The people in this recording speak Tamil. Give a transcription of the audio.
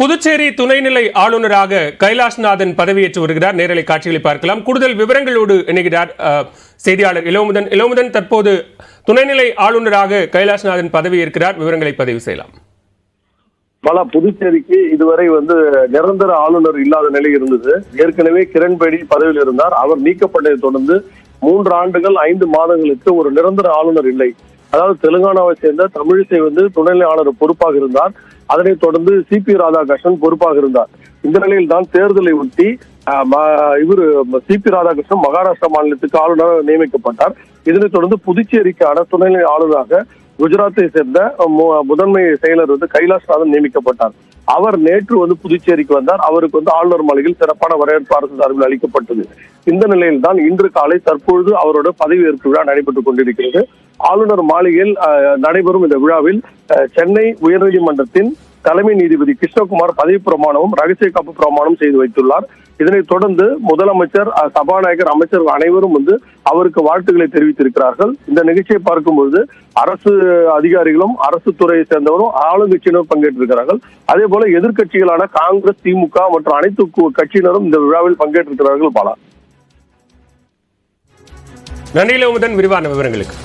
புதுச்சேரி துணைநிலை ஆளுநராக கைலாஷ்நாதன் பதவியேற்று வருகிறார். நேரலை காட்சிகளை பார்க்கலாம். கூடுதல் விவரங்களோடு இணைகிறார் செய்தியாளர் இளமுதன். இளமுதன், தற்போது துணைநிலை ஆளுநராக கைலாஷ்நாதன் பதவியேற்கிறார். விவரங்களை பதிவு செய்யலாம். புதுச்சேரிக்கு இதுவரை நிரந்தர ஆளுநர் இல்லாத நிலை இருந்தது. ஏற்கனவே கிரண்பேடி பதவியில் இருந்தார். அவர் நீக்கப்பட்டதை தொடர்ந்து 3 ஆண்டுகள் 5 மாதங்களுக்கு ஒரு நிரந்தர ஆளுநர் இல்லை. அதாவது தெலுங்கானாவை சேர்ந்த தமிழிசை துணைநிலை ஆளுநர் பொறுப்பாக இருந்தார். அதனைத் தொடர்ந்து CP ராதாகிருஷ்ணன் பொறுப்பாக இருந்தார். இந்த நிலையில் தான் தேர்தலை ஒட்டி CP ராதாகிருஷ்ணன் மகாராஷ்டிரா மாநிலத்துக்கு ஆளுநராக நியமிக்கப்பட்டார். இதனைத் தொடர்ந்து புதுச்சேரிக்கான துணைநிலை ஆளுநராக குஜராத்தை சேர்ந்த முதன்மை செயலர் கைலாஷ்நாதன் நியமிக்கப்பட்டார். அவர் நேற்று புதுச்சேரிக்கு வந்தார். அவருக்கு ஆளுநர் மாளிகையில் சிறப்பான வரவேற்பு அரசு சார்பில் அளிக்கப்பட்டது. இந்த நிலையில் தான் இன்று காலை தற்பொழுது அவரோட பதவியேற்பு விழா நடைபெற்றுக் கொண்டிருக்கிறது. ஆளுநர் மாளிகையில் நடைபெறும் இந்த விழாவில் சென்னை உயர்நீதிமன்றத்தின் தலைமை நீதிபதி கிருஷ்ணகுமார் பதவி பிரமாணமும் ரகசிய காப்பு பிரமாணம் செய்து வைத்துள்ளார். இதனைத் தொடர்ந்து முதலமைச்சர், சபாநாயகர், அமைச்சர் அனைவரும் அவருக்கு வாழ்த்துக்களை தெரிவித்திருக்கிறார்கள். இந்த நிகழ்ச்சியை பார்க்கும்போது அரசு அதிகாரிகளும் அரசு துறையை சேர்ந்தவரும் ஆளுங்கட்சியினரும் பங்கேற்றிருக்கிறார்கள். அதே போல எதிர்கட்சிகளான காங்கிரஸ், திமுக மற்றும் அனைத்து கட்சியினரும் இந்த விழாவில் பங்கேற்றிருக்கிறார்கள். பாலா, நன்றி இளமுதன், விரிவான விவரங்களுக்கு.